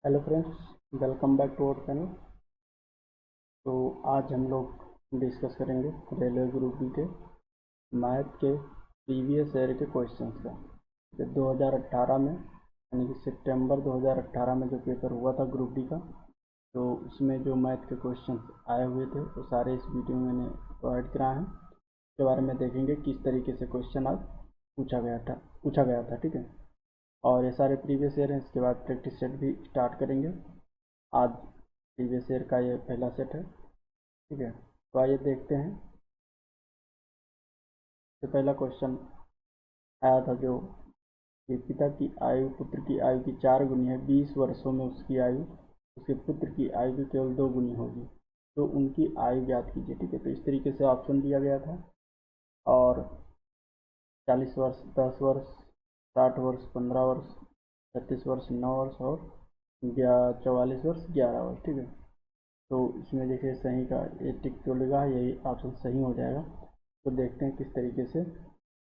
Hello friends, welcome back to our channel. तो आज हम लोग डिस्कस करेंगे रेलवे ग्रुप बी के मैथ के प्रीवियस ईयर के क्वेश्चंस का। जो 2018 में यानी कि सितंबर 2018 में जो पेपर हुआ था ग्रुप डी का, तो उसमें जो मैथ के क्वेश्चंस आए हुए थे वो सारे इस वीडियो में मैंने प्रोवाइड कराए हैं। इसके बारे में देखेंगे किस तरीके से क्वेश्चन आज पूछा गया था। ठीक है, और ये सारे प्रीवियस ईयर हैं। इसके बाद प्रैक्टिस सेट भी स्टार्ट करेंगे। आज प्रीवियस ईयर का ये पहला सेट है। ठीक है, तो आइए देखते हैं। तो पहला क्वेश्चन आया था जो कि पिता की आयु पुत्र की आयु की 4 गुनी है, 20 वर्षों में उसकी आयु उसके पुत्र की आयु की केवल 2 गुनी होगी, तो उनकी आयु ज्ञात कीजिए। ठीक है, तो इस तरीके से ऑप्शन दिया गया था। और 40 वर्ष 10 वर्ष, 60 वर्ष 15 वर्ष, 36 वर्ष 9 वर्ष और 44 वर्ष 11 वर्ष। ठीक है, तो इसमें देखिए सही का ये टिक चलेगा, यही ऑप्शन सही हो जाएगा। तो देखते हैं किस तरीके से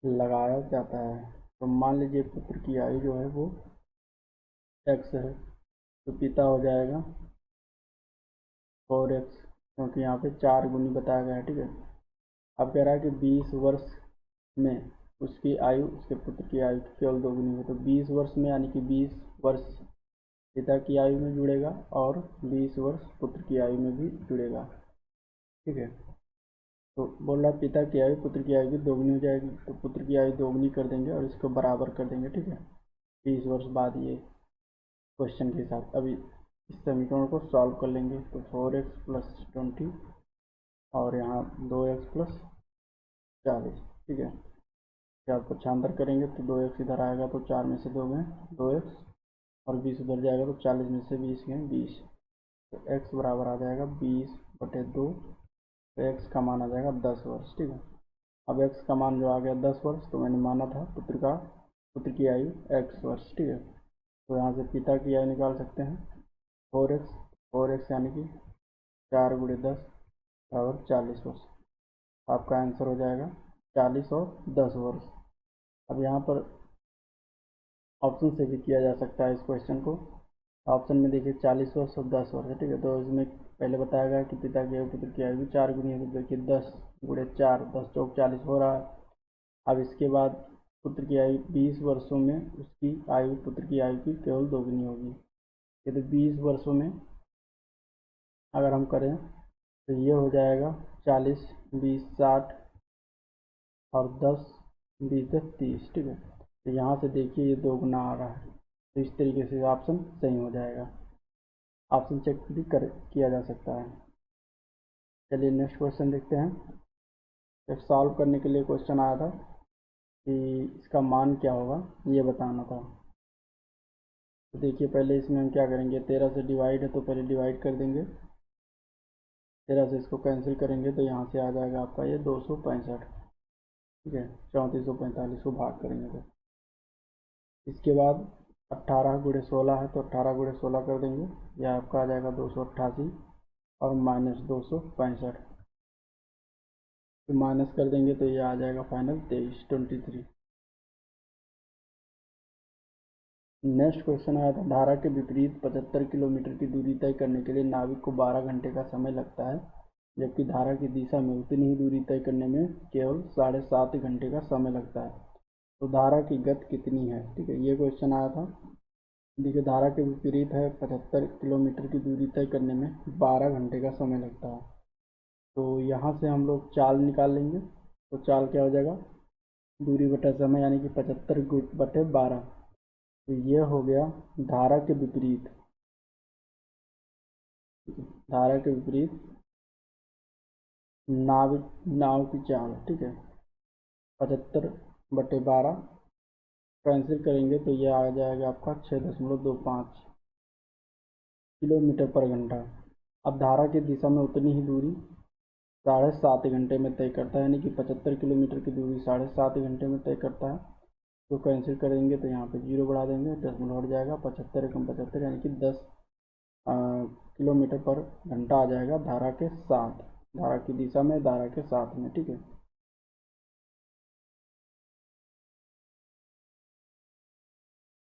लगाया जाता है। तो मान लीजिए पुत्र की आयु जो है वो x है, तो पिता हो जाएगा 4x, क्योंकि यहाँ पे 4 गुनी बताया गया है। ठीक है, अब कह रहा है कि 20 वर्ष में उसकी आयु उसके पुत्र की आयु की केवल 2 गुनी है, तो 20 वर्ष में यानी कि 20 वर्ष पिता की आयु में जुड़ेगा और 20 वर्ष पुत्र की आयु में भी जुड़ेगा। ठीक है, तो बोल रहा पिता की आयु पुत्र की आयु की दोगुनी हो जाएगी, तो पुत्र की आयु दोगुनी कर देंगे और इसको बराबर कर देंगे। ठीक है, 20 वर्ष बाद ये क्वेश्चन के साथ अभी इस समीकरण को सॉल्व कर लेंगे। तो 4x प्लस 20 और यहाँ 2x प्लस 40। ठीक है, चार को छांतर करेंगे तो 2x इधर आएगा, तो 4 में से 2 गए 2x और 20 उधर जाएगा, तो 40 में से 20 गए 20, तो x बराबर आ जाएगा 20/2। तो x का मान आ जाएगा 10 वर्ष। ठीक है, अब x का मान जो आ गया 10 वर्ष, तो मैंने माना था पुत्र की आयु x वर्ष। ठीक है, तो यहाँ से पिता की आयु निकाल सकते हैं 4x यानी कि 4 × 10 बराबर 40 वर्ष। आपका आंसर हो जाएगा 40 और 10 वर्ष। अब यहाँ पर ऑप्शन से भी किया जा सकता है इस क्वेश्चन को। ऑप्शन में देखिए 40 वर्ष और 10 वर्ष है। ठीक है, तो इसमें पहले बताया गया कि पिता की आयु पुत्र की आयु भी 4 गुनी है, तो देखिए 10 × 4 10 चौक 40 हो रहा है। अब इसके बाद पुत्र की आयु 20 वर्षों में उसकी आयु पुत्र की आयु की केवल 2 गुनी होगी। ये तो 20 वर्षों में अगर हम करें तो ये हो जाएगा 40 20 60 और 10 20 30। ठीक है, तो यहाँ से देखिए ये 2 गुना आ रहा है, तो इस तरीके से ऑप्शन सही हो जाएगा। ऑप्शन चेक भी किया जा सकता है। चलिए नेक्स्ट क्वेश्चन देखते हैं। जब सॉल्व करने के लिए क्वेश्चन आया था कि इसका मान क्या होगा ये बताना था। तो देखिए पहले इसमें हम क्या करेंगे, 13 से डिवाइड है तो पहले डिवाइड कर देंगे। 13 से इसको कैंसिल करेंगे तो यहाँ से आ जाएगा आपका ये 265। ठीक है, 3445 को भाग करेंगे तो इसके बाद 18 × 16 है, तो 18 × 16 कर देंगे, यह आपका आ जाएगा 288 और माइनस 265, तो माइनस कर देंगे तो ये आ जाएगा फाइनल 23 नेक्स्ट क्वेश्चन आया था, धारा के विपरीत 75 किलोमीटर की दूरी तय करने के लिए नाविक को 12 घंटे का समय लगता है, जबकि धारा की दिशा में उतनी ही दूरी तय करने में केवल 7.5 घंटे का समय लगता है, तो धारा की गति कितनी है। ठीक है, ये क्वेश्चन आया था। देखिए धारा के विपरीत है, 75 किलोमीटर की दूरी तय करने में 12 घंटे का समय लगता है, तो यहाँ से हम लोग चाल निकाल लेंगे। तो चाल क्या हो जाएगा, दूरी बटा समय यानी कि 75/12। तो ये हो गया धारा के विपरीत, धारा के विपरीत नाव की चाल। ठीक है, 75/12 कैंसिल करेंगे तो ये आ जाएगा आपका 6.25 किलोमीटर पर घंटा। अब धारा की दिशा में उतनी ही दूरी 7.5 घंटे में तय करता है, यानी कि 75 किलोमीटर की दूरी 7.5 घंटे में तय करता है, तो कैंसिल करेंगे तो यहाँ पे 0 बढ़ा देंगे, 10 हट जाएगा, 75 × 75 यानी कि 10 किलोमीटर पर घंटा आ जाएगा धारा के साथ, धारा की दिशा में धारा के साथ में। ठीक है,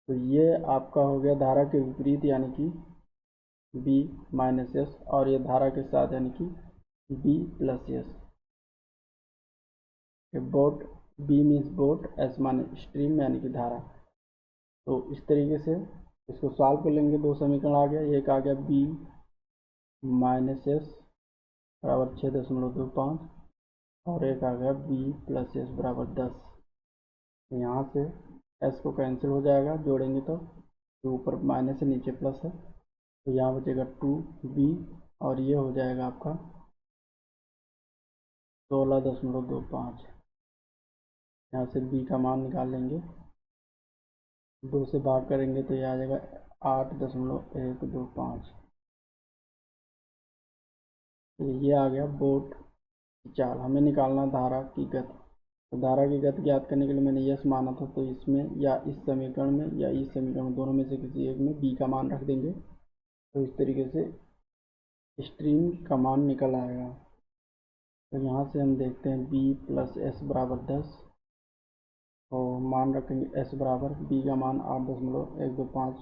तो ये आपका हो गया धारा के विपरीत यानी कि बी माइनस एस, और ये धारा के साथ यानी कि B plus S. Boat, B means boat, S माने स्ट्रीम यानी कि धारा। तो इस तरीके से इसको सॉल्व कर लेंगे। दो समीकरण आ गया, एक आ गया बी माइनस एस बराबर 6.25 और एक आ गया बी प्लस एस बराबर 10। यहाँ से एस को कैंसिल हो जाएगा, जोड़ेंगे तो ऊपर माइनस है नीचे प्लस है, तो यहाँ बचेगा 2b और ये हो जाएगा आपका 16.25। यहाँ से b का मान निकाल लेंगे, 2 से भाग करेंगे तो ये आ जाएगा 8.125। ये आ गया बोट चाल। हमें निकालना धारा की गति, तो धारा की गति ज्ञात करने के लिए मैंने यस माना था, तो इसमें या इस समीकरण में या इस समीकरण में, दोनों में से किसी एक में बी का मान रख देंगे, तो इस तरीके से स्ट्रीम का मान निकल आएगा। तो यहाँ से हम देखते हैं बी प्लस एस बराबर 10, और मान रखेंगे एस बराबर बी का मान 8.125,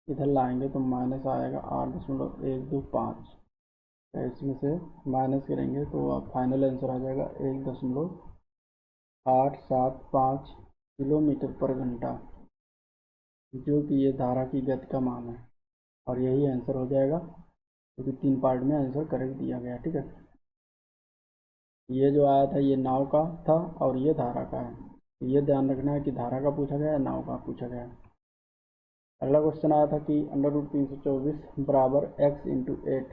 इधर लाएंगे तो माइनस आएगा 8.125। तो इसमें से माइनस करेंगे तो फाइनल आंसर आ जाएगा 1.875 किलोमीटर पर घंटा, जो कि ये धारा की गति का मान है। और यही आंसर हो जाएगा, क्योंकि 3 पार्ट में आंसर करेक्ट दिया गया। ठीक है, ये जो आया था ये नाव का था और ये धारा का है। ये ध्यान रखना है कि धारा का पूछा गया है, नाव का पूछा गया है। अगला क्वेश्चन आया था कि √324 बराबर x इंटू 8,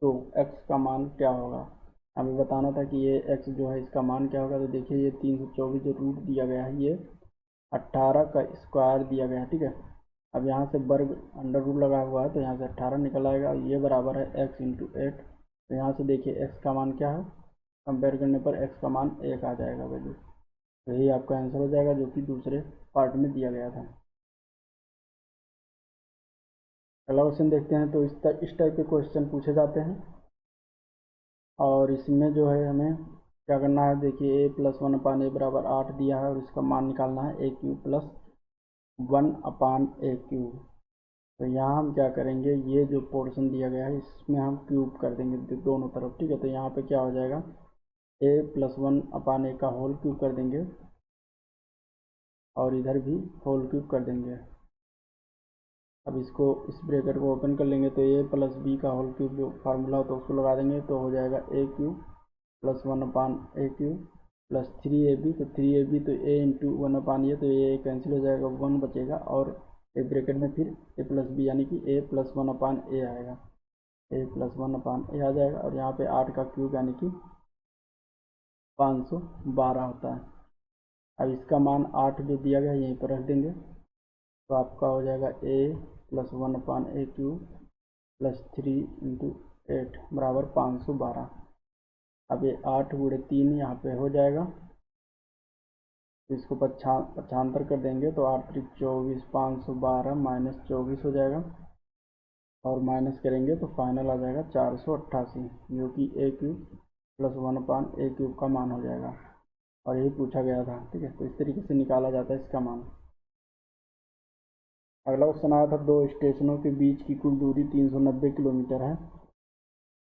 तो x का मान क्या होगा। हमें बताना था कि ये x जो है इसका मान क्या होगा। तो देखिए ये 324 जो रूट दिया गया है, ये 18 का स्क्वायर दिया गया है। ठीक है, अब यहाँ से वर्ग अंडर रूट लगा हुआ है, तो यहाँ से 18 निकल आएगा, ये बराबर है x इंटू 8। तो यहाँ से देखिए x का मान क्या है, कंपेयर करने पर x का मान 1 आ जाएगा वैल्यू। तो यही आपका आंसर हो जाएगा, जो कि दूसरे पार्ट में दिया गया था। अगला क्वेश्चन देखते हैं। तो इस टाइप के क्वेश्चन पूछे जाते हैं, और इसमें जो है हमें क्या करना है, देखिए a + 1/a बराबर 8 दिया है, और इसका मान निकालना है a³ + 1/a³। तो यहाँ हम क्या करेंगे, ये जो पोर्शन दिया गया है इसमें हम क्यूब कर देंगे दोनों तरफ। ठीक है, तो यहाँ पे क्या हो जाएगा, a + 1/a का होल क्यूब कर देंगे, और इधर भी होल क्यूब कर देंगे। अब इसको, इस ब्रैकेट को ओपन कर लेंगे, तो a + b का होल क्यूब जो फार्मूला होता है उसको लगा देंगे, तो हो जाएगा a³ + 1/a³ + 3ab। तो 3ab तो a इंटू 1/a, तो ये कैंसिल हो जाएगा, 1 बचेगा, और एक ब्रैकेट में फिर a + b यानी कि a + 1/a आएगा, a + 1/a आ जाएगा। और यहाँ पे 8 का क्यूब यानी कि 512 होता है। अब इसका मान 8 जो दिया गया यहीं पर रख देंगे, तो आपका हो जाएगा a + 1/a³ + 3 × 8 बराबर 512। अब ये 8 × 3 यहाँ पे हो जाएगा, तो इसको पक्षांतर कर देंगे, तो 8 × 3 = 24, 512 - 24 हो जाएगा, और माइनस करेंगे तो फाइनल आ जाएगा 488, जो कि a³ + 1/a³ का मान हो जाएगा। और यही पूछा गया था। ठीक है, तो इस तरीके से निकाला जाता है इसका मान। अगला क्वेश्चन आया था, 2 स्टेशनों के बीच की कुल दूरी 390 किलोमीटर है,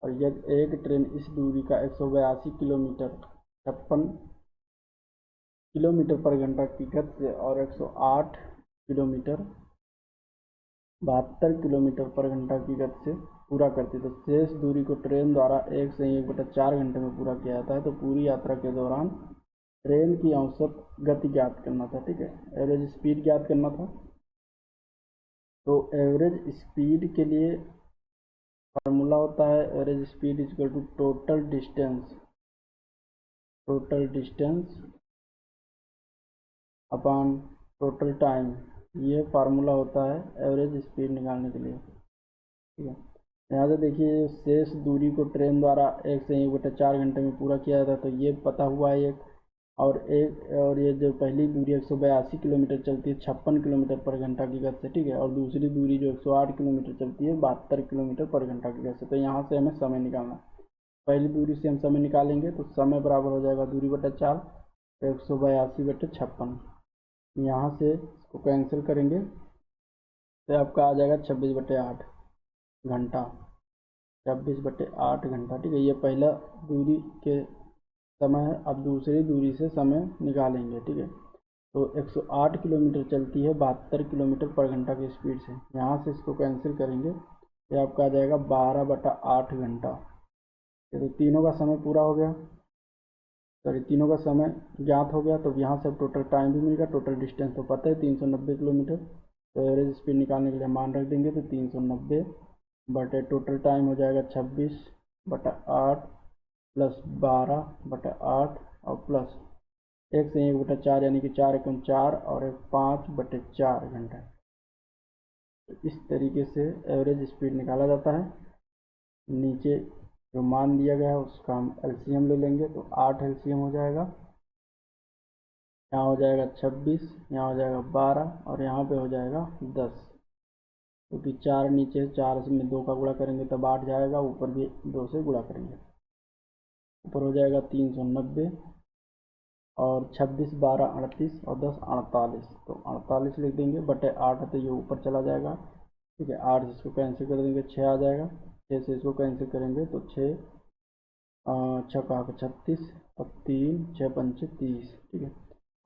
और यदि एक ट्रेन इस दूरी का 182 किलोमीटर 56 किलोमीटर पर घंटा की गति से और 108 किलोमीटर 72 किलोमीटर पर घंटा की गति से पूरा करती है, तो शेष दूरी को ट्रेन द्वारा 1 से 1/4 घंटे में पूरा किया जाता है। तो पूरी यात्रा के दौरान ट्रेन की औसत गति ज्ञात करना था। ठीक है, एवरेज स्पीड ज्ञात करना था। तो एवरेज स्पीड के लिए फार्मूला होता है, average speed equal to total distance upon total time. ये फार्मूला होता है एवरेज स्पीड निकालने के लिए। ठीक है, यहाँ से देखिए शेष दूरी को ट्रेन द्वारा 1 से 1/4 घंटे में पूरा किया जाता है, तो ये पता हुआ है एक। और ये जो पहली दूरी 182 किलोमीटर चलती है 56 किलोमीटर पर घंटा की गति से। ठीक है, और दूसरी दूरी जो 108 किलोमीटर चलती है 72 किलोमीटर पर घंटा की गति से। तो यहाँ से हमें समय निकालना, पहली दूरी से हम समय निकालेंगे, तो समय बराबर हो जाएगा दूरी बटा 4, 182/56। यहाँ से इसको कैंसिल करेंगे, तो आपका आ जाएगा 26/8। घंटा, 26/8 घंटा, ठीक है। ये पहला दूरी के समय है। अब दूसरी दूरी से समय निकालेंगे, ठीक है। तो 108 किलोमीटर चलती है 72 किलोमीटर पर घंटा की स्पीड से। यहाँ से इसको कैंसिल करेंगे, ये आपका आ जाएगा 12/8 घंटा। ये तो तीनों का समय पूरा हो गया, सॉरी तीनों का समय ज्ञात हो गया। तो यहाँ से अब टोटल टाइम भी मिलेगा, टोटल डिस्टेंस तो पता है 390 किलोमीटर। तो एवरेज स्पीड निकालने के लिए मान रख देंगे, तो 390 बटे टोटल टाइम हो जाएगा 26/8 प्लस 12/8 और प्लस 1 से 1/4 यानी कि 4×1 4 और 5/4 घंटा। तो इस तरीके से एवरेज स्पीड निकाला जाता है। नीचे जो मान दिया गया है उसका हम एलसीएम ले लेंगे, तो 8 एलसीएम हो जाएगा। यहाँ हो जाएगा 26, यहाँ हो जाएगा 12 और यहाँ पे हो जाएगा 10, क्योंकि 4 नीचे 4 में 2 का गुणा करेंगे तब 8 जाएगा, ऊपर भी 2 से गुणा करेंगे, ऊपर हो जाएगा 390 और 26 12 38 और 10 48, तो 48 लिख देंगे बटे 8 तो ये ऊपर चला जाएगा, ठीक है। 8 से इसको कैंसिल कर देंगे, 6 आ जाएगा। 6 से इसको कैंसिल करेंगे तो 6 6 का 36 और 3 6 पंचे 30, ठीक है।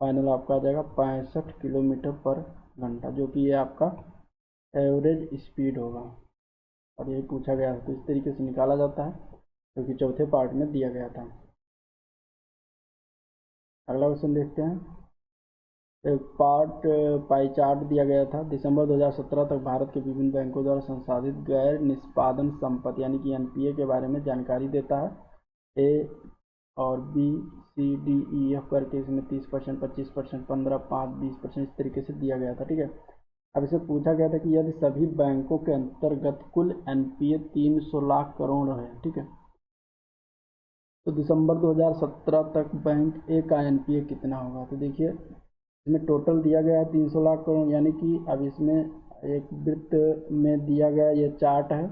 फाइनल आपका आ जाएगा 65 किलोमीटर पर घंटा, जो कि ये आपका एवरेज स्पीड होगा। और यही पूछा गया है, तो इस तरीके से निकाला जाता है, क्योंकि चौथे पार्ट में दिया गया था। अगला क्वेश्चन देखते हैं। एक पार्ट पाई चार्ट दिया गया था। दिसंबर 2017 तक भारत के विभिन्न बैंकों द्वारा संसाधित गैर निष्पादन संपत्ति यानी कि एनपीए के बारे में जानकारी देता है। ए और B C D E F करके इसमें 30%, 25%, 15, 5, 20% इस तरीके से दिया गया था, ठीक है। अब इसे पूछा गया था कि यदि सभी बैंकों के अंतर्गत कुल एनपीए 300 लाख करोड़ है, ठीक है, तो दिसंबर 2017 तक बैंक ए का एनपीए कितना होगा। तो देखिए इसमें टोटल दिया गया है 300 लाख करोड़, यानी कि अब इसमें एक वृत्त में दिया गया ये चार्ट है,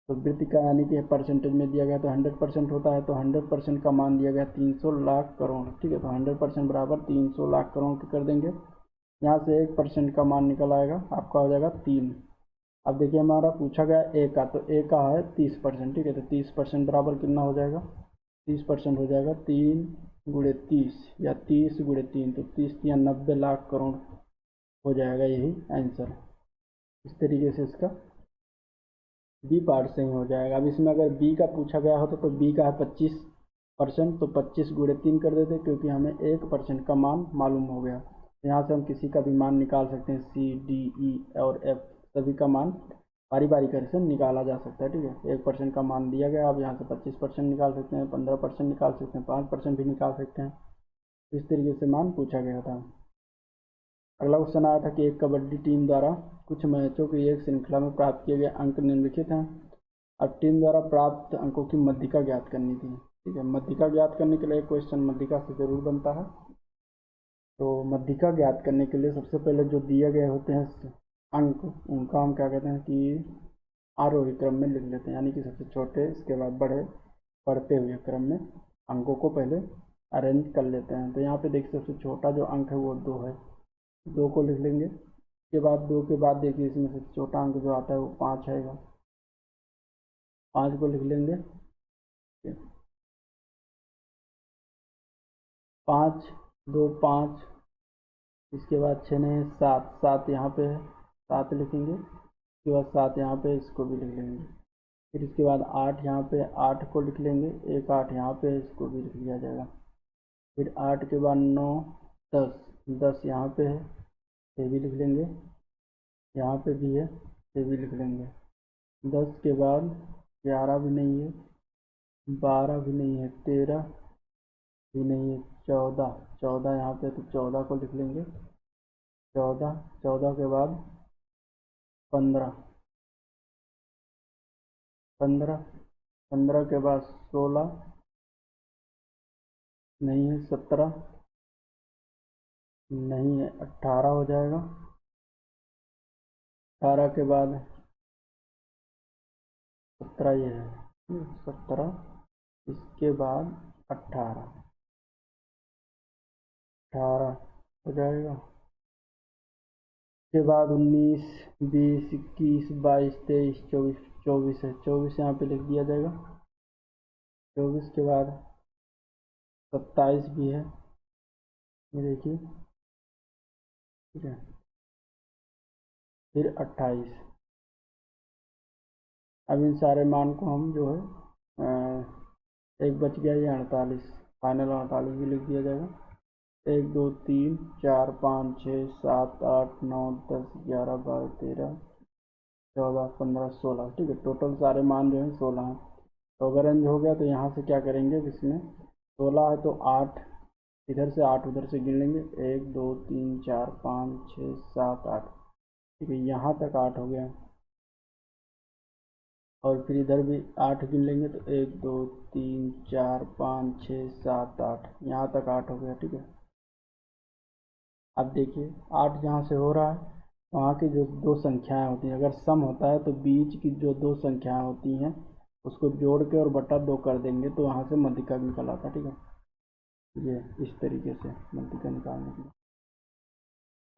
तो वृत्त का यानी कि परसेंटेज में दिया गया तो 100% होता है, तो 100% का मान दिया गया 300 लाख करोड़, ठीक है। तो 100% बराबर 300 लाख करोड़ कर देंगे। यहाँ से 1% का मान निकल आएगा, आपका हो जाएगा 3। अब देखिए हमारा पूछा गया ए का, तो ए का है 30%, ठीक है। तो 30% बराबर कितना हो जाएगा, 30% हो जाएगा 3 × 30 या 30 × 3, तो 30 या 90 लाख करोड़ हो जाएगा, यही आंसर। इस तरीके से इसका बी पार्ट सही हो जाएगा। अब इसमें अगर बी का पूछा गया होता तो बी का है 25%, तो 25 × 3 कर देते, क्योंकि हमें 1% का मान मालूम हो गया। यहाँ से हम किसी का भी मान निकाल सकते हैं, सी डी ई और एफ सभी का मान बारी बारी करके से निकाला जा सकता है, ठीक है। 1% का मान दिया गया, आप यहाँ से 25% निकाल सकते हैं, 15% निकाल सकते हैं, 5% भी निकाल सकते हैं। इस तरीके से मान पूछा गया था। अगला क्वेश्चन आया था कि एक कबड्डी टीम द्वारा कुछ मैचों की एक श्रृंखला में प्राप्त किए गए अंक निम्नलिखित हैं। अब टीम द्वारा प्राप्त अंकों की मध्यिका ज्ञात करनी थी, ठीक है। मध्यिका ज्ञात करने के लिए क्वेश्चन मध्यिका से जरूर बनता है। तो मध्यिका ज्ञात करने के लिए सबसे पहले जो दिए गए होते हैं अंक, उनका हम क्या कहते हैं कि आरोही क्रम में लिख लेते हैं, यानी कि सबसे छोटे इसके बाद बड़े बढ़ते हुए क्रम में अंकों को पहले अरेंज कर लेते हैं। तो यहाँ पे देखिए सबसे छोटा जो अंक है वो 2 है, 2 को लिख लेंगे। उसके बाद 2 के बाद देखिए इसमें सबसे छोटा अंक जो आता है वो 5 आएगा, 5 को लिख लेंगे। 5 2 5, इसके बाद 6 नहीं 7, 7 यहाँ पे है, 7 लिखेंगे। इसके बाद 7 यहाँ पे, इसको भी लिख लेंगे। फिर इसके बाद 8 यहाँ पे, 8 को लिख लेंगे। एक 8 यहाँ पे, इसको भी लिख लिया जाएगा। फिर 8 के बाद 9 10, 10 यहाँ पे है, ये भी लिख लेंगे। यहाँ पे भी है, ये भी लिख लेंगे। 10 के बाद 11 भी नहीं है, 12 भी नहीं है, 13 भी नहीं है, 14, 14 यहाँ पे, तो 14 को लिख लेंगे। 14, 14 के बाद 15, 15, 15 के बाद 16 नहीं है, 17 नहीं है, 18 हो जाएगा। 18 के बाद 17 ये है, 17, इसके बाद 18, 18 हो जाएगा। इसके बाद 19 20 21 22 23 24 24 है, 24 यहाँ पे लिख दिया जाएगा। 24 के बाद 27 भी है, ये देखिए, ठीक है। फिर 28। अब इन सारे मान को हम जो है एक बच गया ये 48, फाइनल 48 भी लिख दिया जाएगा। 1 2 3 4 5 6 7 8 9 10 11 12 13 14 15 16, ठीक है। टोटल सारे मान जो है 16 हैं। तो अगर रेंज हो गया तो यहाँ से क्या करेंगे, इसमें 16 है तो 8 इधर से, 8 उधर से गिन लेंगे। 1 2 3 4 5 6 7 8, ठीक है। यहाँ तक 8 हो गया, और फिर इधर भी 8 गिन लेंगे तो 1 2 3 4 5 6 7 8, यहाँ तक 8 हो गया, ठीक है। अब देखिए 8 जहाँ से हो रहा है वहाँ की जो दो संख्याएं होती हैं, अगर सम होता है तो बीच की जो दो संख्याएं होती हैं उसको जोड़ के और बटा 2 कर देंगे तो वहाँ से मध्यिका निकल आता है, ठीक है। ये इस तरीके से मध्यिका निकालने के लिए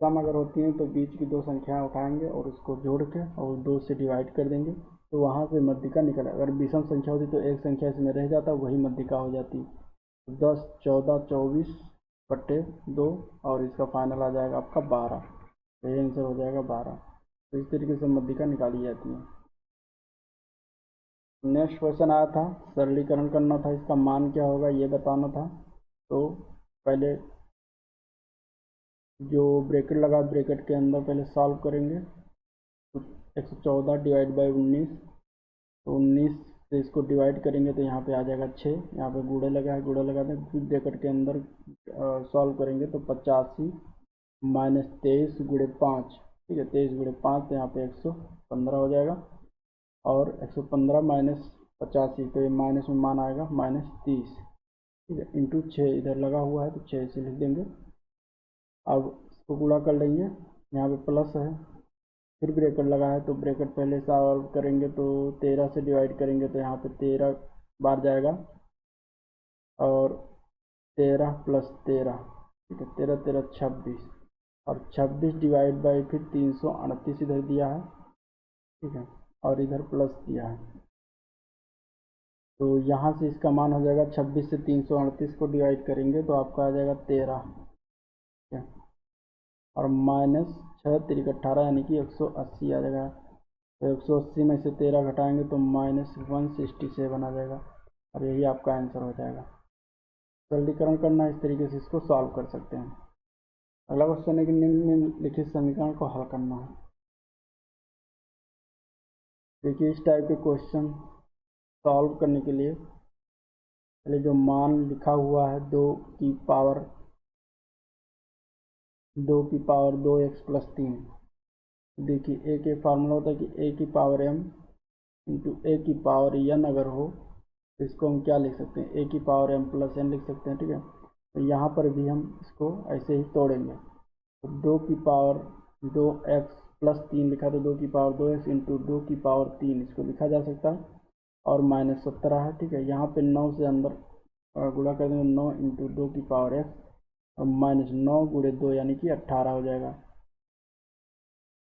सम अगर होती हैं तो बीच की दो संख्याएं उठाएंगे और उसको जोड़ के और 2 से डिवाइड कर देंगे तो वहाँ से मध्यिका निकले। अगर विषम संख्या होती तो एक संख्या इसमें रह जाता, वही मध्यिका हो जाती। 10 14 24 बटे 2 और इसका फाइनल आ जाएगा आपका 12, तो ये आंसर हो जाएगा 12। तो इस तरीके से मध्यिका निकाली जाती है। नेक्स्ट क्वेश्चन आया था, सरलीकरण करना था, इसका मान क्या होगा ये बताना था। तो पहले जो ब्रैकेट लगा ब्रैकेट के अंदर पहले सॉल्व करेंगे। तो 114 डिवाइड बाई 19, तो 19 से इसको डिवाइड करेंगे तो यहाँ पे आ जाएगा 6, यहाँ पे गुणे लगा है, गुणे लगा दें। फिर ब्रैकेट के अंदर सॉल्व करेंगे तो 85 माइनस 23 गुणे 5, ठीक है। 23 गुणे 5 तो यहाँ पे 115 हो जाएगा, और 115 माइनस 85 तो ये माइनस में मान आएगा -30, ठीक है। इंटू 6 इधर लगा हुआ है तो 6 से लिख देंगे। अब इसको गुणा कर लेंगे, यहाँ पे प्लस है, फिर ब्रैकेट लगा है तो ब्रैकेट पहले सॉल्व करेंगे तो 13 से डिवाइड करेंगे तो यहाँ पे 13 बार जाएगा, और 13 प्लस 13, ठीक है। 13 13 26, और 26 डिवाइड बाई फिर 338 इधर दिया है, ठीक है, और इधर प्लस दिया है। तो यहाँ से इसका मान हो जाएगा 26 से 338 को डिवाइड करेंगे तो आपका आ जाएगा 13, ठीक है, और माइनस 6 3 18 यानी कि 180 आ जाएगा। तो 180 में से 13 घटाएंगे तो -167 आ जाएगा, और यही आपका आंसर हो जाएगा। सरलीकरण करना इस तरीके से इसको सॉल्व कर सकते हैं। अगला क्वेश्चन है कि निम्नलिखित समीकरण को हल करना है। देखिए इस टाइप के क्वेश्चन सॉल्व करने के लिए पहले जो मान लिखा हुआ है 2 की पावर 2x प्लस 3, देखिए ए के फार्मूला होता है कि ए की पावर m इंटू ए की पावर n अगर हो तो इसको हम क्या लिख सकते हैं, ए की पावर m प्लस n लिख सकते हैं, ठीक है। तो यहाँ पर भी हम इसको ऐसे ही तोड़ेंगे। तो 2 की पावर 2x प्लस 3 लिखा तो 2 की पावर 2x इंटू 2 की पावर 3 इसको लिखा जा सकता है, और -17 है, ठीक है। यहाँ पे 9 से अंदर गुणा कर देंगे, 9 इंटू 2 की पावर x और -9 गुणे 2 यानी कि 18 हो जाएगा।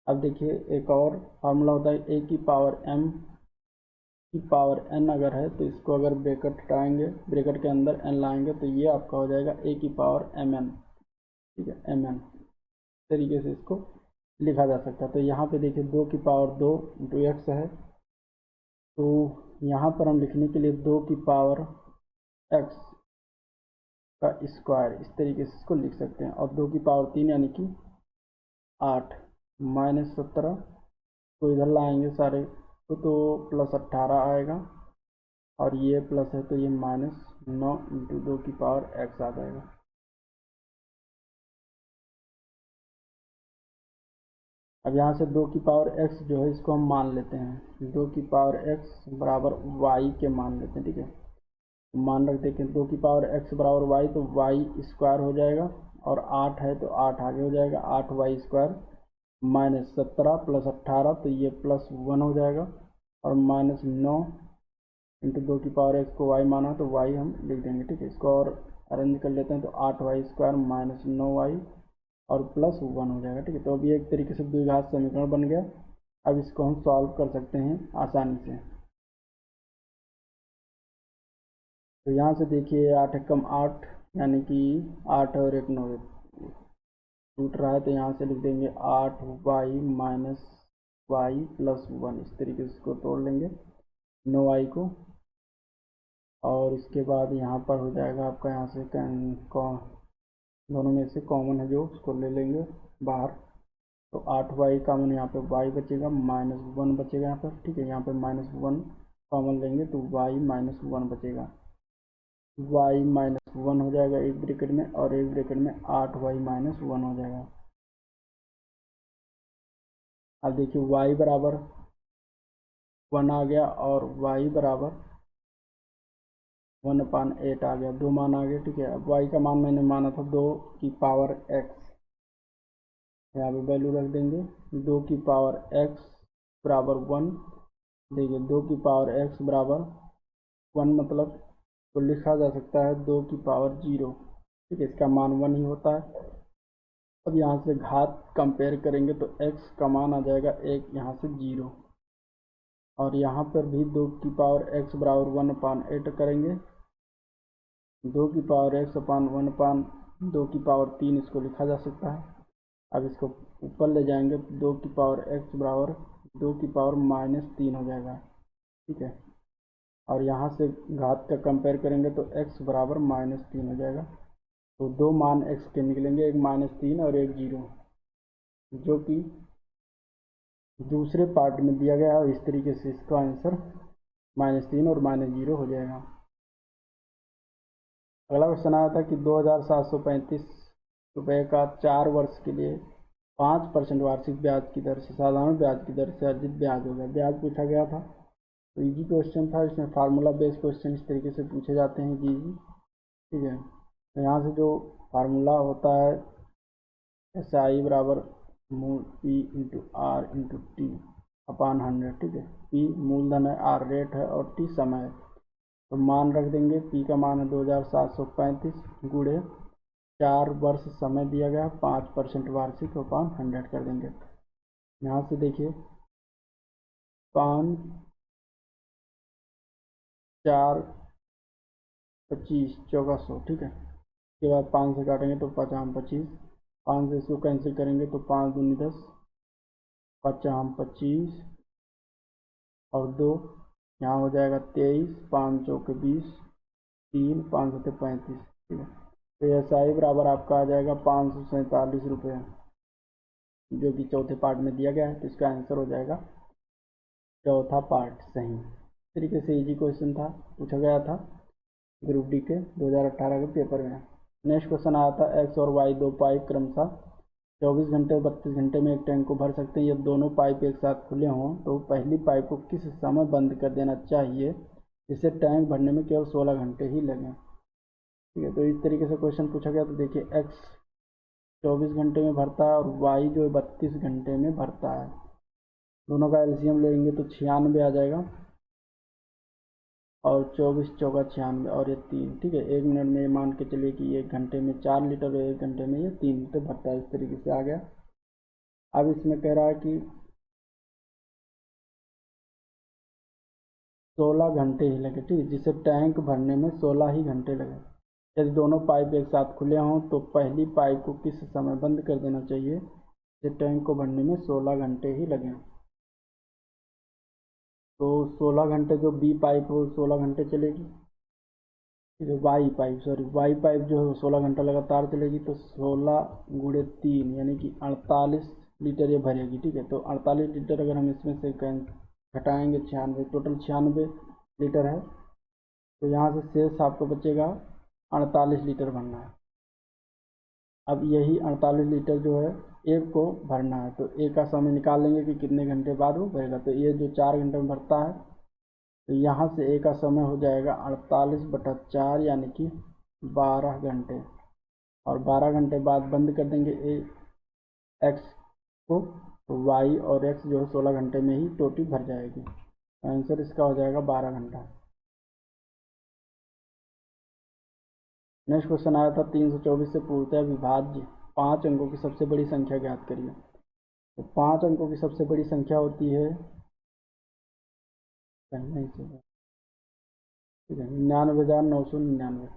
अब देखिए एक और फार्मूला होता है ए की पावर m की पावर n अगर है तो इसको अगर ब्रैकेट हटाएंगे, ब्रैकेट के अंदर n लाएंगे तो ये आपका हो जाएगा ए की पावर mn, ठीक है, mn तरीके से इसको लिखा जा सकता है। तो यहाँ पे देखिए 2 की पावर 2 इंटू एक्स है, तो यहाँ पर हम लिखने के लिए 2 की पावर x का स्क्वायर इस तरीके से इसको लिख सकते हैं, और 2 की पावर 3 यानी कि 8 -17 तो इधर लाएंगे सारे तो प्लस 18 आएगा, और ये प्लस है तो ये -9 इंटू 2 की पावर x आ जाएगा। अब यहाँ से 2 की पावर x जो है इसको हम मान लेते हैं, 2 की पावर x बराबर y के मान लेते हैं, ठीक है। मान रख देते हैं 2 की पावर x बराबर y, तो y स्क्वायर हो जाएगा, और 8 है तो 8 आगे हो जाएगा, 8y स्क्वायर -17 प्लस 18 तो ये +1 हो जाएगा, और -9 इंटू 2 की पावर x को y माना तो y हम लिख देंगे, ठीक है। इसको और अरेंज कर लेते हैं तो 8y स्क्वायर -9y और +1 हो जाएगा, ठीक है। तो अभी एक तरीके से द्विघात समीकरण बन गया। अब इसको हम सॉल्व कर सकते हैं आसानी से। तो यहाँ से देखिए 8 एकम 8 यानी कि 8 और 1 9 टूट रहा है, तो यहाँ से लिख देंगे 8y माइनस वाई प्लस 1। इस तरीके से इसको तोड़ लेंगे 9y को, और इसके बाद यहाँ पर हो जाएगा आपका, यहाँ से दोनों में से कॉमन है जो, उसको ले लेंगे बाहर। तो 8y कॉमन, यहाँ पे y बचेगा, माइनस 1 बचेगा यहाँ पर, ठीक है। यहाँ पे माइनस 1 कॉमन लेंगे तो y माइनस 1 बचेगा, y माइनस 1 हो जाएगा एक ब्रैकेट में, और एक ब्रैकेट में 8y माइनस 1 हो जाएगा। अब देखिए y बराबर 1 आ गया और y बराबर 1/8 आ गया, दो मान आ गए, ठीक है। अब y का मान मैंने माना था 2 की पावर x, यहाँ पे वैल्यू रख देंगे 2 की पावर x बराबर 1। देखिए 2 की पावर x बराबर 1 मतलब तो लिखा जा सकता है 2 की पावर 0, ठीक है। इसका मान 1 ही होता है। अब यहाँ से घात कंपेयर करेंगे तो x का मान आ जाएगा 1, यहाँ से 0, और यहाँ पर भी 2 की पावर x बराबर 1/8 करेंगे, 2 की पावर x अपान 1/2 की पावर 3 इसको लिखा जा सकता है। अब इसको ऊपर ले जाएंगे तो 2 की पावर x बराबर 2 की पावर -3 हो जाएगा, ठीक है। और यहाँ से घात का कंपेयर करेंगे तो x बराबर -3 हो जाएगा। तो दो मान x के निकलेंगे, एक -3 और एक 0, जो कि दूसरे पार्ट में दिया गया है। इस तरीके से इसका आंसर -3 और -0 हो जाएगा। अगला क्वेश्चन आया था कि 2735 रुपये का 4 वर्ष के लिए 5% वार्षिक ब्याज की दर से साधारण ब्याज की दर से अर्जित ब्याज होगा। ब्याज पूछा गया था, तो इजी क्वेश्चन था। इसमें फार्मूला बेस्ड क्वेश्चन इस तरीके से पूछे जाते हैं जी, ठीक है। तो यहाँ से जो फार्मूला होता है SI बराबर P into R into T upon 100, ठीक है। P मूलधन है, R रेट है और T समय है। तो मान रख देंगे, P का मान है 2735 गुणे 4 वर्ष समय दिया गया, 5% वार्षिक अपान 100 कर देंगे। यहाँ से देखिए 5 4 25 1400, ठीक है। उसके बाद 5 से काटेंगे तो 5 25, 5 से इसको कैंसिल करेंगे तो 5 दूनी 10, 5 25 और 2, यहाँ हो जाएगा 23, 5 चौके 20, 3 5 सत्ते 35, ठीक है। तो SI बराबर आपका आ जाएगा 547 रुपये, जो कि चौथे पार्ट में दिया गया है। तो इसका आंसर हो जाएगा चौथा पार्ट सही। इस तरीके से इजी क्वेश्चन था, पूछा गया था ग्रुप डी के 2018 के पेपर में। नेक्स्ट क्वेश्चन आया था x और y दो पाइप क्रमशः 24 घंटे और 32 घंटे में एक टैंक को भर सकते हैं। यदि दोनों पाइप एक साथ खुले हों तो पहली पाइप को किस समय बंद कर देना चाहिए जिससे टैंक भरने में केवल 16 घंटे ही लगें, ठीक है। तो इस तरीके से क्वेश्चन पूछा गया। तो देखिए x 24 घंटे में भरता है और y जो है 32 घंटे में भरता है। दोनों का एलसीएम लेंगे तो 96 आ जाएगा, और 24 चौका 96 और ये 3, ठीक है। 1 मिनट में ये मान के चलिए कि 1 घंटे में 4 लीटर और 1 घंटे में ये 3 लीटर भरता है। इस तरीके से आ गया। अब इसमें कह रहा है कि 16 घंटे ही लगे, ठीक है, जिससे टैंक भरने में 16 ही घंटे लगे। यदि दोनों पाइप एक साथ खुले हों तो पहली पाइप को किस समय बंद कर देना चाहिए जिससे टैंक को भरने में 16 घंटे ही लगें। तो 16 घंटे जो बी पाइप हो 16 घंटे चलेगी, वाई पाइप जो है 16 घंटा लगातार चलेगी। तो 16 गुणे 3 यानी कि 48 लीटर ये भरेगी, ठीक है। तो 48 लीटर अगर हम इसमें से घटाएंगे 96, टोटल 96 लीटर है, तो यहाँ से शेष आपको बचेगा 48 लीटर भरना है। अब यही 48 लीटर जो है एक को भरना है, तो एक का समय निकाल लेंगे कि कितने घंटे बाद वो भरेगा। तो ये जो 4 घंटे में भरता है, तो यहाँ से ए का समय हो जाएगा 48/4 यानी कि 12 घंटे, और 12 घंटे बाद बंद कर देंगे एक्स को, तो वाई और एक्स जो है 16 घंटे में ही टोटी भर जाएगी। आंसर इसका हो जाएगा 12 घंटा। नेक्स्ट क्वेश्चन आया था 324 से पूर्णतः विभाज्य 5 अंकों की सबसे बड़ी संख्या ज्ञात करिए। तो 5 अंकों की सबसे बड़ी संख्या होती है, नहीं चलेगा, ठीक है, 99,999,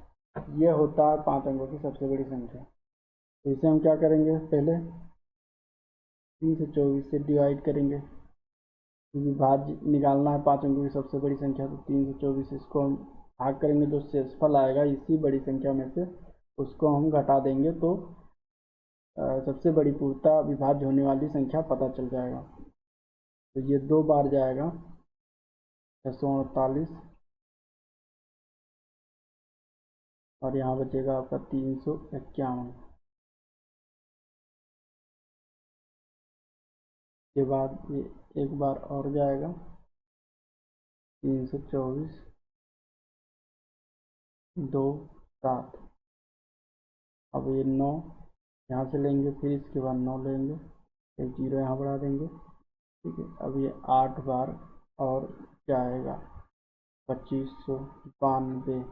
ये होता है 5 अंकों की सबसे बड़ी संख्या। तो इसे हम क्या करेंगे, पहले 324 से डिवाइड करेंगे, क्योंकि भाज्य निकालना है 5 अंकों की सबसे बड़ी संख्या, तो 324 इसको हम भाग करेंगे, जो शेषफल आएगा इसी बड़ी संख्या में से उसको हम घटा देंगे, तो सबसे बड़ी पूर्णतः विभाज्य होने वाली संख्या पता चल जाएगा। तो ये 2 बार जाएगा 648, और यहाँ बचेगा आपका 351। के बाद ये एक बार और जाएगा 324 2 7। अब ये 9 यहाँ से लेंगे, फिर इसके बाद 9 लेंगे, एक जीरो यहाँ बढ़ा देंगे, ठीक है। अब ये 8 बार और जाएगा 2592,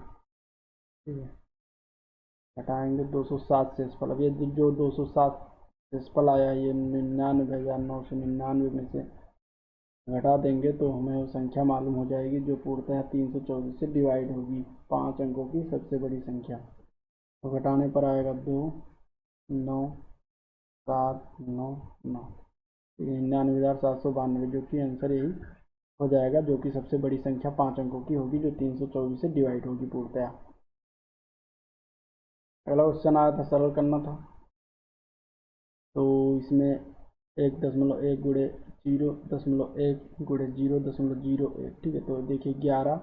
ठीक है। हटाएंगे 207 शेषफल। अब ये जो 207 शेषफल आया है, ये 99,999 में से घटा देंगे तो हमें वो संख्या मालूम हो जाएगी, जो पूर्णतः 324 से डिवाइड होगी, 5 अंकों की सबसे बड़ी संख्या। तो घटाने पर आएगा 2 9 7 9 9, 99,792, जो कि आंसर यही हो जाएगा, जो कि सबसे बड़ी संख्या 5 अंकों की होगी, जो 324 से डिवाइड होगी पूर्णतः। अगला क्वेश्चन आया था, सरल करना था, तो इसमें 1.1 गुणे 0.1 गुणे 0.01, ठीक है। तो देखिए 11,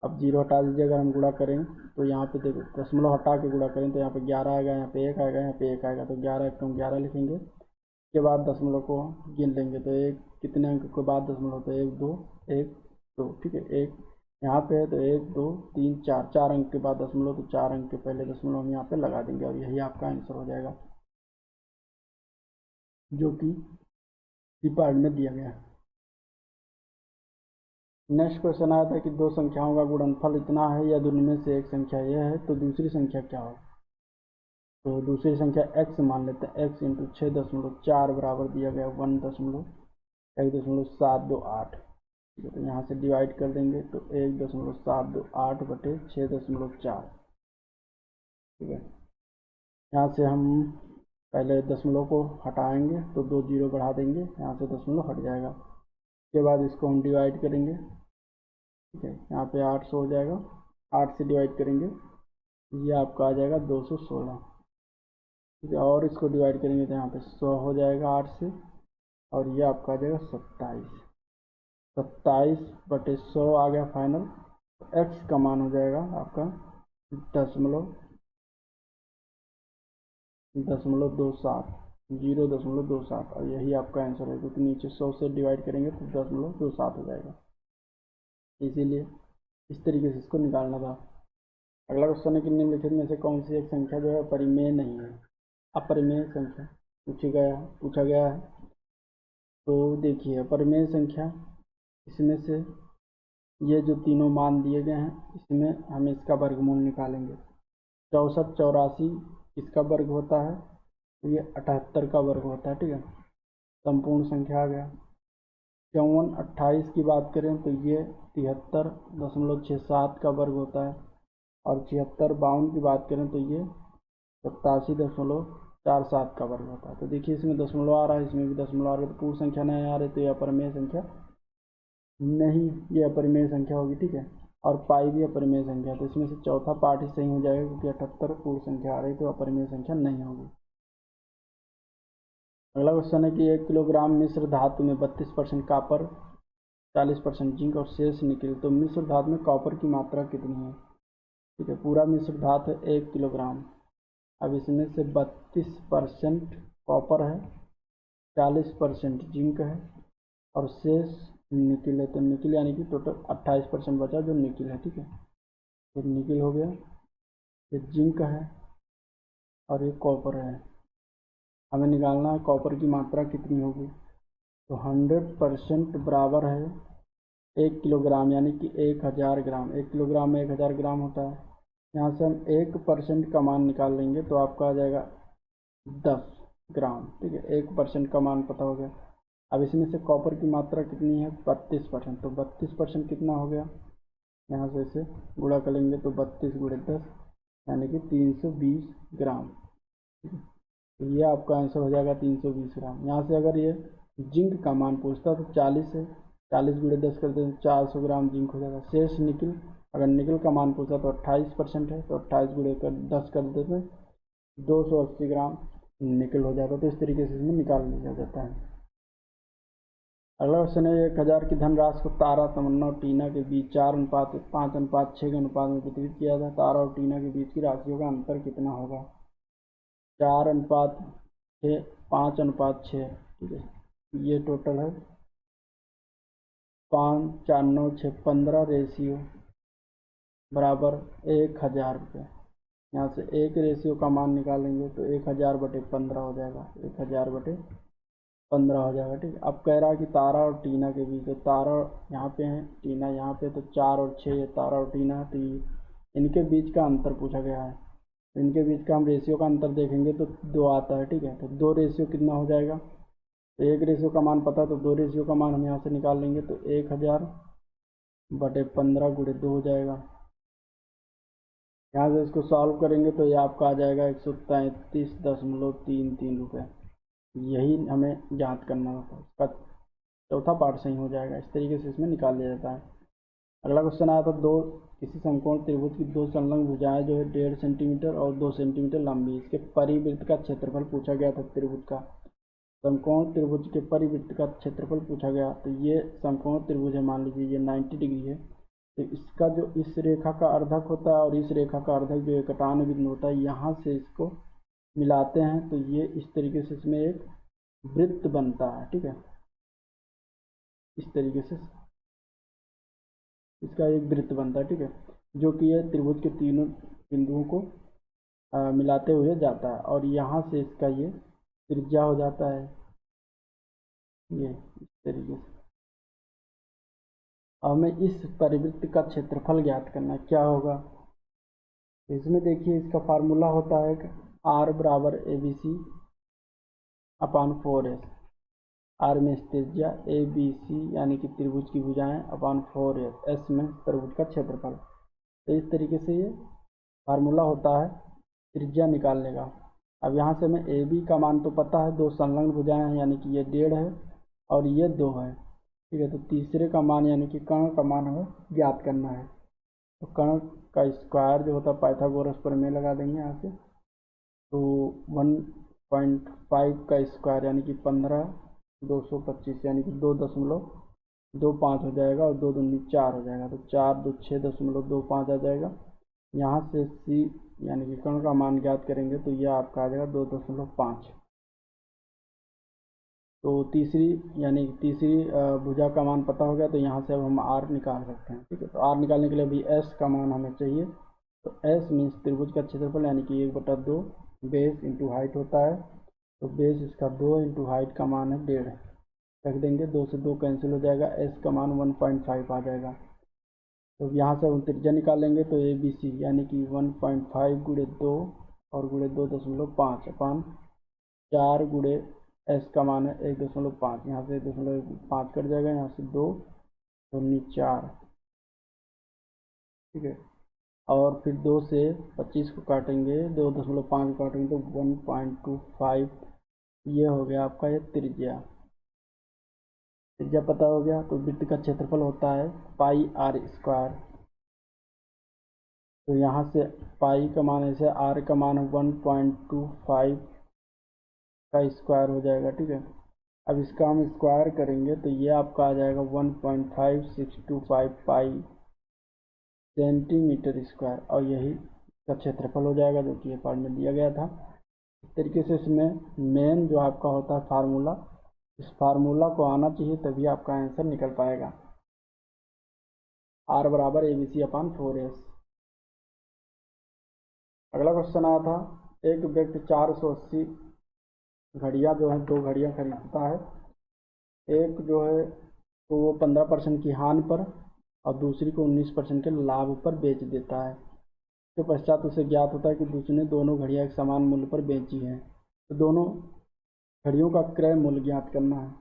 अब 0 हटा दीजिए, अगर हम गुणा करें तो यहाँ पे देखो दशमलव हटा के गुणा करें तो यहाँ पे 11 आएगा, यहाँ पे 1 आएगा, यहाँ पे 1 आएगा, तो 11 एक हम 11 लिखेंगे, उसके बाद दशमलव को गिन लेंगे, तो एक कितने अंक के बाद दशमलव, तो 1 2 1 2, ठीक है। एक यहाँ पे है तो 1 2 3 4, 4 अंक के बाद दशमलव, तो 4 अंक के पहले दशमलव हम यहाँ पे लगा देंगे, और यही आपका आंसर हो जाएगा, जो कि सी पार्ट में दिया गया है। नेक्स्ट क्वेश्चन आया था कि दो संख्याओं का गुणनफल इतना है यदि उनमें से एक संख्या यह है, तो दूसरी संख्या क्या हो। तो दूसरी संख्या x मान लेते हैं, x इंटू 6.4 बराबर दिया गया 1.728, ठीक है। तो यहाँ से डिवाइड कर देंगे तो 1.728 बटे 6.4, ठीक है। यहाँ से हम पहले दशमलव को हटाएंगे तो 2 जीरो बढ़ा देंगे, यहाँ से दशमलव हट जाएगा, उसके बाद इसको हम डिवाइड करेंगे, ठीक है। यहाँ पे 800 हो जाएगा, 8 से डिवाइड करेंगे, ये आपका आ जाएगा 216, ठीक है। और इसको डिवाइड करेंगे तो यहाँ पे 100 हो जाएगा 8 से, और ये आपका आ जाएगा 27 बटे 100 आ गया फाइनल। x का मान हो जाएगा आपका 0.27, 0.27, और यही आपका आंसर है, क्योंकि नीचे 100 से डिवाइड करेंगे तो 0.27 हो जाएगा, इसीलिए इस तरीके से इसको निकालना था। अगला क्वेश्चन है कि निम्नलिखित में से कौन सी एक संख्या जो है परिमेय नहीं है। अपरिमेय संख्या पूछा गया है। तो देखिए अपरिमेय संख्या, इसमें से ये जो तीनों मान दिए गए हैं, इसमें हम इसका वर्गमूल निकालेंगे। 64 84 किसका वर्ग होता है, तो ये 78 का वर्ग होता है, ठीक है। संपूर्ण संख्या आ गया। 54 28 की बात करें तो ये 73.67 का वर्ग होता है, और 76 52 की बात करें तो ये 87.47 का वर्ग होता है। तो देखिए इसमें दशमलव आ रहा है, इसमें भी दशमलव आ रहा है, तो पूर्ण संख्या नहीं आ रही, तो ये अपरिमेय संख्या नहीं, ये अपरिमेय संख्या होगी, ठीक है। और पाई भी अपरिमेय संख्या, तो इसमें से चौथा पार्ट ही सही हो जाएगा, क्योंकि 78 पूर्ण संख्या आ रही, तो अपरिमेय संख्या नहीं होगी। अगला क्वेश्चन है कि 1 किलोग्राम मिश्र धातु में 32% कॉपर, 40% जिंक और शेष निकल, तो मिश्र धातु में कॉपर की मात्रा कितनी है, ठीक है। पूरा मिश्र धातु है 1 किलोग्राम, अब इसमें से 32% कॉपर है, 40% जिंक है, और शेष निकिल है, तो निकिल यानी कि टोटल 28% बचा जो निकिल है, ठीक है। फिर निकिल हो गया, फिर जिंक है, और ये कॉपर है। हमें निकालना है कॉपर की मात्रा कितनी होगी, तो 100% बराबर है 1 किलोग्राम, यानी कि 1000 ग्राम। 1 किलोग्राम में 1000 ग्राम होता है। यहाँ से हम 1% का मान निकाल लेंगे तो आपका आ जाएगा 10, ग्राम, ठीक है। 1% का मान पता हो गया। अब इसमें से कॉपर की मात्रा कितनी है, 32%, तो 32% कितना हो गया, यहाँ से इसे गुणा करेंगे तो 32 गुणे 10 यानी कि 320 ग्राम, ठीक है। तो ये आपका आंसर हो जाएगा 320 ग्राम। यहाँ से अगर ये जिंक का मान पूछता तो 40 है, 40 गुणे 10 कर दें 400 ग्राम जिंक हो जाएगा। शेष निकल, अगर निकल का मान पूछा तो 28% है, तो 28 गुणे कर 10 कर देते 280 ग्राम निकल हो जाता। तो इस तरीके से इसमें निकाल लिया जाता है। अगला क्वेश्चन है, 1000 की धनराशि को तारा, तमन्ना और टीना के बीच 4:5:6 के अनुपात में वितरित किया था। तारा और टीना के बीच की राशियों का अंतर कितना होगा, 4:6, 5:6, ठीक है। ये टोटल है 5, 4, 9, 6, 15 रेशियो बराबर 1000 रुपये। यहाँ से एक रेशियो का मान निकालेंगे तो 1000/15 हो जाएगा, 1000/15 हो जाएगा, ठीक है। अब कह रहा है कि तारा और टीना के बीच, तो तारा यहाँ पे है, टीना यहाँ पे, तो 4 और 6 ये तारा और टीना है, तो इनके बीच का अंतर पूछा गया है। इनके बीच का हम रेशियो का अंतर देखेंगे तो 2 आता है, ठीक है। तो 2 रेशियो कितना हो जाएगा, तो एक रेशियो का मान पता, तो 2 रेशियो का मान हम यहाँ से निकाल लेंगे तो 1000/15 गुणे 2 हो जाएगा। यहाँ से इसको सॉल्व करेंगे तो ये आपका आ जाएगा 133.33 रुपये। यही हमें जांच करना होता है, इसका चौथा पार्ट सही हो जाएगा। इस तरीके से इसमें निकाल लिया जाता है। अगला क्वेश्चन आया था, किसी समकोण त्रिभुज की 2 संलग्न भुजाएं जो है 1.5 सेंटीमीटर और 2 सेंटीमीटर लंबी, इसके परिवृत्त का क्षेत्रफल पूछा गया था। त्रिभुज का, समकोण त्रिभुज के परिवृत्त का क्षेत्रफल पूछा गया। तो ये समकोण त्रिभुज है, मान लीजिए ये 90 डिग्री है, तो इसका जो इस रेखा का अर्धक होता है और इस रेखा का अर्धक जो एकटान बिंदु होता है, यहाँ से इसको मिलाते हैं तो ये इस तरीके से इसमें एक वृत्त बनता है, ठीक है। इस तरीके से इसका एक वृत्त बनता है, ठीक है, जो कि ये त्रिभुज के तीनों बिंदुओं को मिलाते हुए जाता है, और यहाँ से इसका ये त्रिज्या हो जाता है, ये इस तरीके से। हमें इस परिवृत्त का क्षेत्रफल ज्ञात करना है, क्या होगा, इसमें देखिए इसका फार्मूला होता है R बराबर ABC/4S। R में त्रिज्या, ABC यानी कि त्रिभुज की भुजाएं अपान 4S, S में त्रिभुज का क्षेत्रफल। तो इस तरीके से ये फार्मूला होता है त्रिज्या निकालने का। अब यहाँ से हमें AB का मान तो पता है, 2 संलग्न भुजाएं हैं यानी कि ये 1.5 है और ये 2 है, ठीक है। तो तीसरे का मान यानी कि कर्ण का मान हमें ज्ञात करना है। तो कर्ण का स्क्वायर जो होता है पाइथागोरस प्रमेय लगा देंगे यहाँ से, तो 1.5 का स्क्वायर यानी कि 15, 225 यानी कि 2.25 हो जाएगा, और 2 दूनी 4 हो जाएगा, तो 4 2 6.25 आ जाएगा। यहाँ से C यानी कि कर्ण का मान ज्ञात करेंगे तो यह आपका आ जाएगा 2.5। तो तीसरी यानी तीसरी भुजा का मान पता हो गया, तो यहाँ से अब हम R निकाल सकते हैं, ठीक है। तो R निकालने के लिए भी S का मान हमें चाहिए, तो S मीन्स त्रिभुज का क्षेत्रफल यानी कि 1/2 बेस इंटू हाइट होता है, तो बेस इसका 2 इंटू हाइट का मान है 1.5 रख देंगे, 2 से 2 कैंसिल हो जाएगा, S का मान 1.5 आ जाएगा। तो यहाँ से हम त्रिज्या निकालेंगे तो ABC यानी कि 1.5 गुणे 2 और गुणे 2.5 अपान 4 गुणे S का मान है 1.5, यहाँ से 1.5 कट जाएगा, यहाँ से 2 दूनी 4, ठीक है। और फिर 2 से 25 को काटेंगे, 2.5 काटेंगे तो 1.25, ये हो गया आपका ये त्रिज्या। त्रिज्या पता हो गया, तो वृत्त का क्षेत्रफल होता है πr²। तो यहाँ से पाई का मान ऐसे, R का मान 1.25 का स्क्वायर हो जाएगा, ठीक है। अब इसका हम स्क्वायर करेंगे तो ये आपका आ जाएगा 1.5625 पाई सेंटीमीटर स्क्वायर, और यही का क्षेत्रफल हो जाएगा, जो कि ये पार्ट में दिया गया था। इस तरीके से इसमें मेन जो आपका होता है फार्मूला, इस फार्मूला को आना चाहिए, तभी आपका आंसर निकल पाएगा। R बराबर ABC/4S। अगला क्वेश्चन आया था, एक व्यक्ति 480 घड़ियाँ जो है 2 घड़ियाँ खरीदता है, एक जो है तो वो 15% की हानि पर और दूसरी को 19% के लाभ पर बेच देता है। इसके पश्चात उसे ज्ञात होता है कि दूसरे ने दोनों घड़ियाँ एक समान मूल्य पर बेची हैं, तो दोनों घड़ियों का क्रय मूल्य ज्ञात करना है।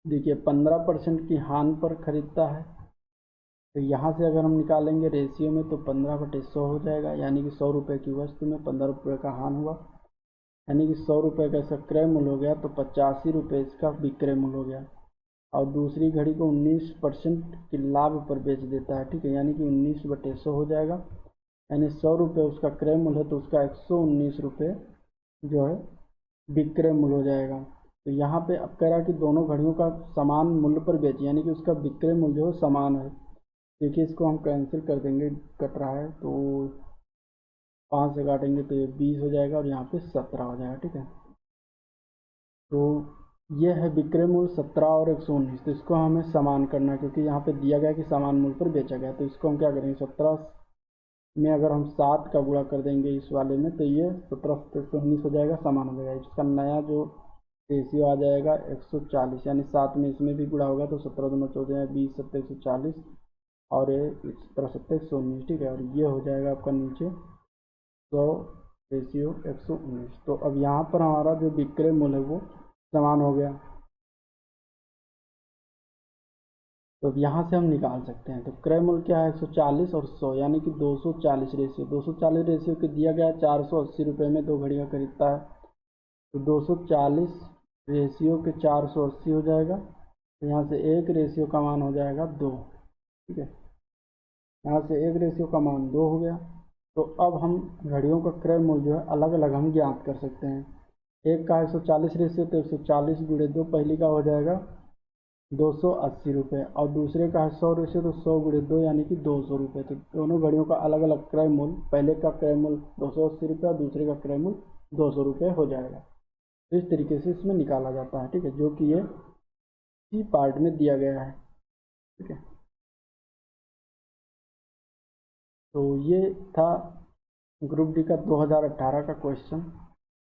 देखिए 15% की हान पर खरीदता है, तो यहाँ से अगर हम निकालेंगे रेशियो में तो 15/100 हो जाएगा, यानी कि 100 रुपये की वस्तु में 15 रुपये का हान हुआ, यानी कि 100 रुपये का इसका क्रय मूल्य हो गया, तो 85 रुपये इसका विक्रय मूल्य हो गया। और दूसरी घड़ी को 19% के लाभ पर बेच देता है, ठीक है, यानी कि 19/100 हो जाएगा, यानी 100 रुपये उसका क्रय मूल्य है तो उसका 119 रुपये जो है विक्रय मूल्य हो जाएगा। तो यहाँ पे अब कह रहा है कि दोनों घड़ियों का समान मूल्य पर बेचे, यानी कि उसका विक्रय मूल्य जो है समान है। देखिए इसको हम कैंसिल कर देंगे, कट रहा है तो 5 से काटेंगे तो ये 20 हो जाएगा और यहाँ पे 17 हो जाएगा, ठीक है। तो ये है विक्रय मूल्य 17 और 119, तो इसको हमें समान करना है क्योंकि यहाँ पे दिया गया कि समान मूल्य पर बेचा गया। तो इसको हम क्या करेंगे, 17 में अगर हम 7 का गुणा कर देंगे इस वाले में तो ये 17 से 119 हो जाएगा, समान हो जाएगा। इसका नया जो रेशियो आ जाएगा 140, यानी 7 में इसमें भी गुणा होगा तो 17 दूना 14, 20 7 140 और ये 17 7 119, ठीक है। और ये हो जाएगा आपका नीचे 100 रेशियो 119। तो अब यहाँ पर हमारा जो विक्रय मूल्य है वो समान हो गया, तो अब यहाँ से हम निकाल सकते हैं। तो क्रय मूल्य क्या है, 140 और 100, यानी कि 240 रेशियो। 240 रेशियो के दिया गया 480 रुपये में 2 घड़ियाँ खरीदता है, तो 240 रेशियो के 480 हो जाएगा, तो यहाँ से एक रेशियो का मान हो जाएगा 2, ठीक है। यहाँ से एक रेशियो का मान 2 हो गया। तो अब हम घड़ियों का क्रय मूल्य जो है अलग अलग हम ज्ञात कर सकते हैं। एक का 140 रेशियो, तो 140 गुणे 2 पहली का हो जाएगा 280 रुपये, और दूसरे का है 100 रेशियो, तो 100 गुणे 2 यानी कि 200 रुपये। तो दोनों घड़ियों का अलग अलग क्रय मूल्य, पहले का क्रय मूल्य 280 रुपये और दूसरे का क्रय मूल्य 200 रुपये हो जाएगा। तो इस तरीके से इसमें निकाला जाता है, ठीक है, जो कि ये सी पार्ट में दिया गया है, ठीक है। तो ये था ग्रुप डी का 2018 का क्वेश्चन,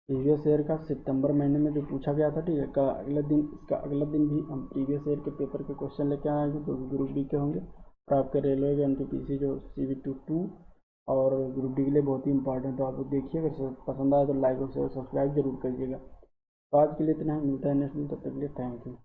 प्रीवियस ईयर का सितंबर महीने में जो पूछा गया था, ठीक है। इसका अगला दिन भी हम प्रीवियस ईयर के पेपर के क्वेश्चन लेके आएंगे जो ग्रुप डी के होंगे, और आपके रेलवे के NTPC जो CV2 और ग्रुप डी के लिए बहुत ही इंपॉर्टेंट, तो आप लोग देखिए, अगर पसंद आए तो लाइक और शेयर सब्सक्राइब जरूर करिएगा। तो आज के लिए इतना ही, मिलता है नेक्स्ट दिन, तब तक के लिए थैंक यू।